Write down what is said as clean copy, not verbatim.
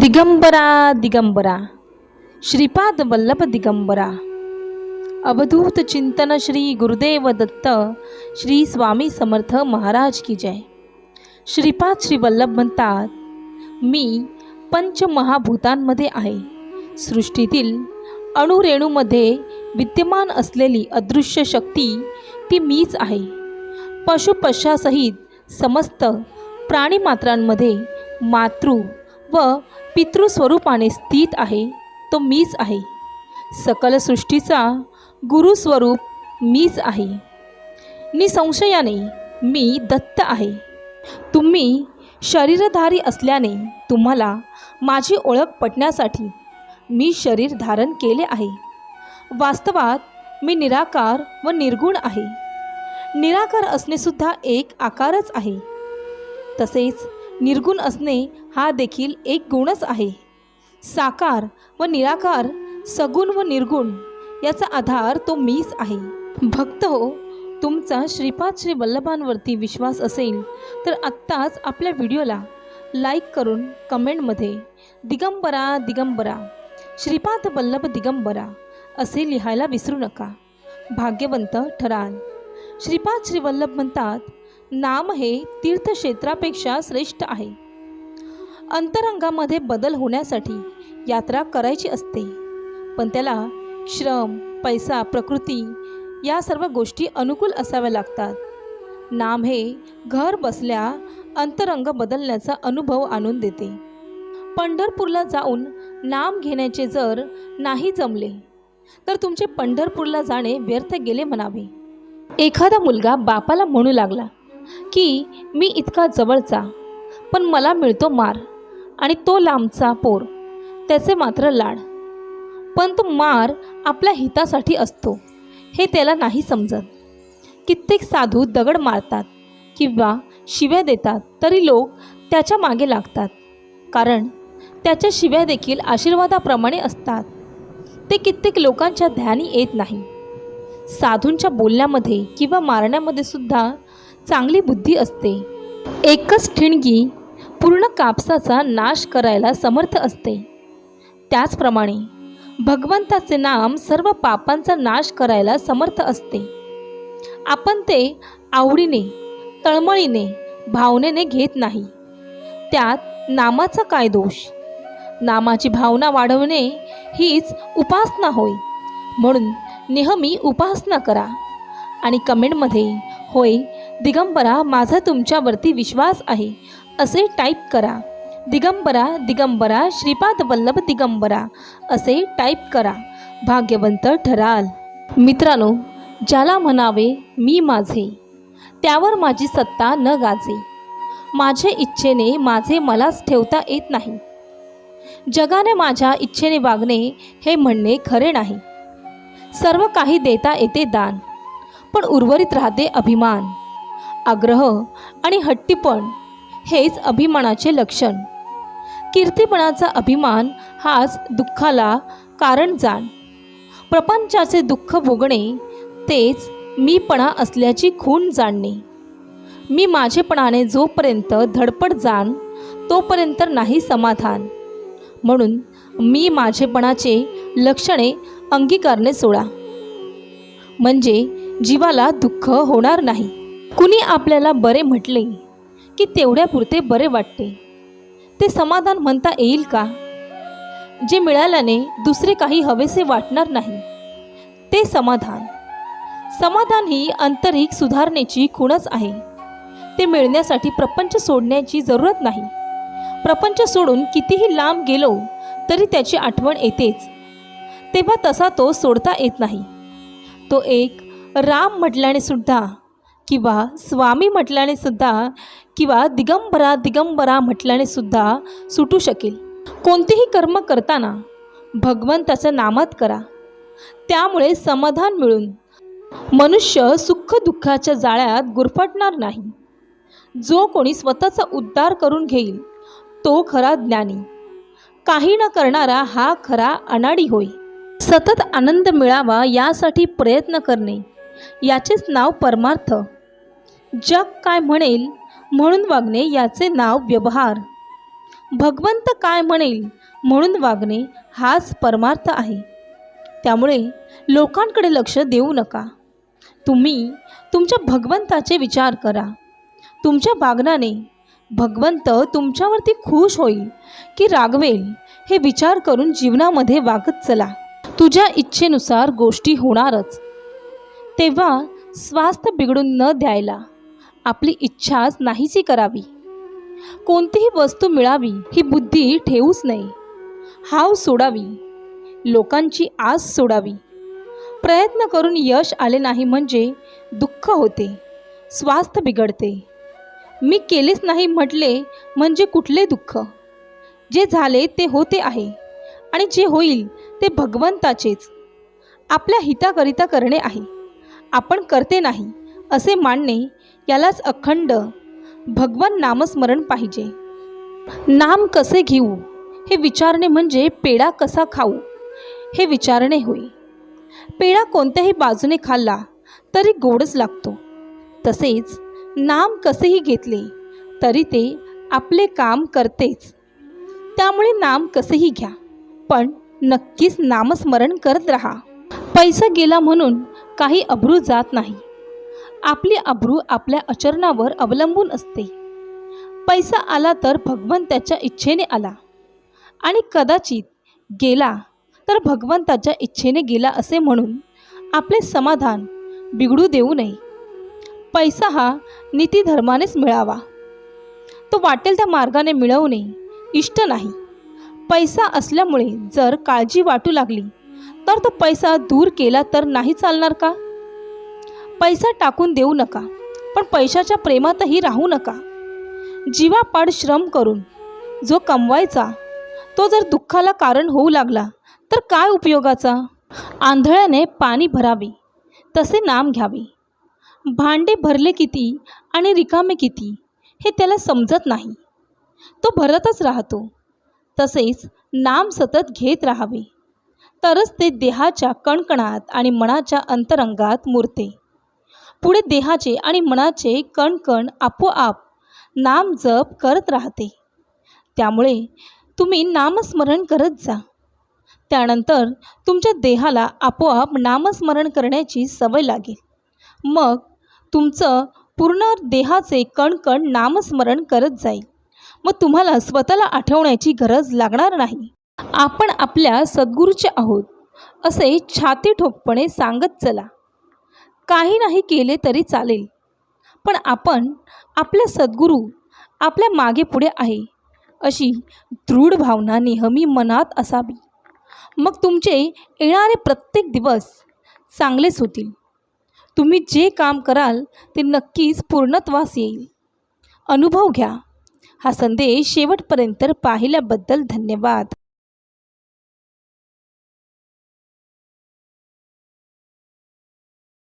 दिगंबरा दिगंबरा श्रीपाद वल्लभ दिगंबरा। अवधूत चिंतन श्री गुरुदेव दत्त श्री स्वामी समर्थ महाराज की जय। श्रीपाद श्री वल्लभ म्हणतात, मी पंचमहाभूतांमध्ये आहे। सृष्टीतील अणुरेणूमध्ये विद्यमान असलेली अदृश्य शक्ती ती मीच आहे। पशुपशासहित समस्त प्राणीमात्रांमध्ये मातृ व पितृस्वरूपाने स्थित आहे तो मीच आहे। सकल सृष्टीचा गुरुस्वरूप मीच आहे। निसंशयाने मी दत्त आहे। तुम्ही शरीरधारी असल्याने तुम्हाला माझी ओळख पटण्यासाठी मी शरीर धारण केले आहे। वास्तवात मी निराकार व निर्गुण आहे। निराकार असणे सुद्धा एक आकारच आहे, तसेच निर्गुण असणे हा देखील एक गुणच आहे। साकार व निराकार, सगुण व निर्गुण याचा आधार तो मीच आहे। भक्त हो, तुमचा श्रीपाद श्री वल्लभांवरती विश्वास असेल तर आत्ताच आपल्या व्हिडिओला लाईक करून कमेंटमध्ये दिगंबरा दिगंबरा श्रीपाद वल्लभ दिगंबरा असे लिहायला विसरू नका। भाग्यवंत ठराल। श्रीपाद श्री वल्लभ म्हणतात, नाम हे तीर्थक्षेत्रापेक्षा श्रेष्ठ आहे। अंतरंगामध्ये बदल होण्यासाठी यात्रा करायची असते, पण त्याला श्रम, पैसा, प्रकृती या सर्व गोष्टी अनुकूल असाव्या लागतात। नाम हे घर बसल्या अंतरंग बदलण्याचा अनुभव आणून देते। पंढरपूरला जाऊन नाम घेण्याचे जर नाही जमले तर तुमचे पंढरपूरला जाणे व्यर्थ गेले म्हणावे। एखादा मुलगा बापाला म्हणू लागला की मी इतका जवळचा पण मला मिळतो मार, आणि तो लांबचा पोर त्याचे मात्र लाड, पण तो मार आपल्या हितासाठी असतो हे त्याला नाही समजत। कित्येक साधू दगड मारतात किंवा शिव्या देतात तरी लोक त्याच्या मागे लागतात, कारण त्याच्या शिव्या देखील आशीर्वादाप्रमाणे असतात। ते कित्येक लोकांच्या ध्यानी येत नाही। साधूंच्या बोलण्यामध्ये किंवा मारण्यामध्ये सुद्धा चांगली बुद्धी असते। एकच ठिणगी पूर्ण कापसाचा नाश करायला समर्थ असते। त्याचप्रमाणे भगवंताचे नाम सर्व पापांचा नाश करायला समर्थ असते। आपण ते आवडीने, तळमळीने, भावनेने घेत नाही। त्यात नामाचा काय दोष? नामाची भावना वाढवणे हीच उपासना होय। म्हणून नेहमी उपासना करा आणि कमेंटमध्ये होय दिगंबरा माझा तुमच्यावरती विश्वास आहे असे टाईप करा। दिगंबरा दिगंबरा श्रीपाद वल्लभ दिगंबरा असे टाईप करा। भाग्यवंत ठराल। मित्रांनो, ज्याला म्हणावे मी माझे त्यावर माझी सत्ता न गाजे। माझ्या इच्छेने माझे मलाच ठेवता येत नाही। जगाने माझ्या इच्छेने वागणे हे म्हणणे खरे नाही। सर्व काही देता येते दान, पण उर्वरित राहते अभिमान, आग्रह आणि हट्टीपण हेच अभिमानाचे लक्षण। कीर्तिपणाचा अभिमान हाच दुःखाला कारण जाण। प्रपंचाचे दुःख भोगणे तेच मीपणा असल्याची खूण जाणणे। मी माझेपणाने जोपर्यंत धडपड जाण तोपर्यंत नाही समाधान। म्हणून मी माझेपणाचे लक्षणे अंगीकारणे सोडा, म्हणजे जीवाला दुःख होणार नाही। कुणी आपल्याला बरे म्हटले की तेवढ्यापुरते बरे वाटते, ते समाधान म्हणता येईल का? जे मिळाल्याने दुसरे काही हवेसे वाटणार नाही ते समाधान। समाधान ही आंतरिक सुधारणेची खूणच आहे। ते मिळण्यासाठी प्रपंच सोडण्याची जरूरत नाही। प्रपंच सोडून कितीही लांब गेलो तरी त्याची आठवण येतेच, तेव्हा तसा तो सोडता येत नाही। तो एक राम म्हटल्याने सुद्धा, किंवा स्वामी म्हटल्याने सुद्धा, किंवा दिगंबरा दिगंबरा म्हटल्याने सुद्धा सुटू शकेल। कोणतेही कर्म करताना भगवंताच्या नामात करा, त्यामुळे समाधान मिळून मनुष्य सुख दुःखाच्या जाळ्यात गुरफटणार नाही। जो कोणी स्वतःचा उद्धार करून घेईल तो खरा ज्ञानी। काही न करणारा हा खरा अनाडी होय। सतत आनंद मिळावा यासाठी प्रयत्न करणे याचेच नाव परमार्थ। जग काय म्हणेल म्हणून वागणे याचे नाव व्यवहार। भगवंत काय म्हणेल म्हणून वागणे हाच परमार्थ आहे. त्यामुळे लोकांकडे लक्ष देऊ नका. तुम्ही तुमच्या भगवंताचे विचार करा. तुमच्या वागण्याने भगवंत तुमच्यावरती खुश होईल की रागवेल हे विचार करून जीवनामध्ये वागत चला. तुझ्या इच्छेनुसार गोष्टी होणारच. तेव्हा स्वास्थ्य बिघडून न द्यायला आपली इच्छाच नाहीशी करावी. कोणतीही वस्तू मिळावी ही बुद्धी ठेवूच नये. हाव सोडावी. लोकांची आस सोडावी. प्रयत्न करून यश आले नाही म्हणजे दुःख होते, स्वास्थ्य बिघडते. मी केलेच नाही म्हटले म्हणजे कुठले दुःख. जे झाले ते होते आहे आणि जे होईल ते भगवंताचेच आपल्या हिताकरिता करणे आहे. आपण करते नाही असे मानणे, यालाच अखंड भगवान नामस्मरण पाहिजे. नाम कसे घेऊ हे विचारणे म्हणजे पेढा कसा खाऊ हे विचारणे होय. पेढा कोणत्याही बाजूने खाल्ला तरी गोडच लागतो. तसेच नाम कसेही घेतले तरी ते आपले काम करतेच. त्यामुळे नाम कसेही घ्या, पण नक्कीच नामस्मरण करत राहा. पैसा गेला म्हणून काही अब्रू जात नाही. आपली अब्रू आपल्या आचरणावर अवलंबून असते. पैसा आला तर भगवंताच्या इच्छेने आला आणि कदाचित गेला तर भगवंताच्या इच्छेने गेला असे म्हणून आपले समाधान बिघडू देऊ नये. पैसा हा नीतिधर्मानेच मिळावा. तो वाटेल त्या मार्गाने मिळवणे इष्ट नाही. पैसा असल्यामुळे जर काळजी वाटू लागली तर तो पैसा दूर केला तर नाही चालणार का? पैसा टाकून देऊ नका, पण पैशाच्या प्रेमातही राहू नका. जीवापाड श्रम करून जो कमवायचा तो जर दुःखाला कारण होऊ लागला तर काय उपयोगाचा? आंधळ्याने पाणी भरावे तसे नाम घ्यावे. भांडे भरले किती आणि रिकामे किती हे त्याला समजत नाही. तो भरतच राहतो. तसेच नाम सतत घेत राहावे, तरच ते देहाच्या कणकणात आणि मनाच्या अंतरंगात मुरते. पुढे देहाचे आणि मनाचे कणकण आपोआप नाम जप करत राहते. त्यामुळे तुम्ही नामस्मरण करत जा. त्यानंतर तुमच्या देहाला आपोआप नामस्मरण करण्याची सवय लागेल. मग तुमचं पूर्ण देहाचे कणकण नामस्मरण करत जाईल. मग तुम्हाला स्वतःला आठवण्याची गरज लागणार नाही. आपण आपल्या सद्गुरूचे आहोत असे छाती ठोकपणे सांगत चला. काही नाही केले तरी चालेल, पण आपण आपल्या सद्गुरू आपल्या मागे पुढे आहे अशी दृढ भावना नेहमी मनात असावी. मग तुमचे येणारे प्रत्येक दिवस चांगलेच होतील. तुम्ही जे काम कराल ते नक्कीच पूर्णत्वास येईल. अनुभव घ्या. हा संदेश शेवटपर्यंत पाहिल्याबद्दल धन्यवाद.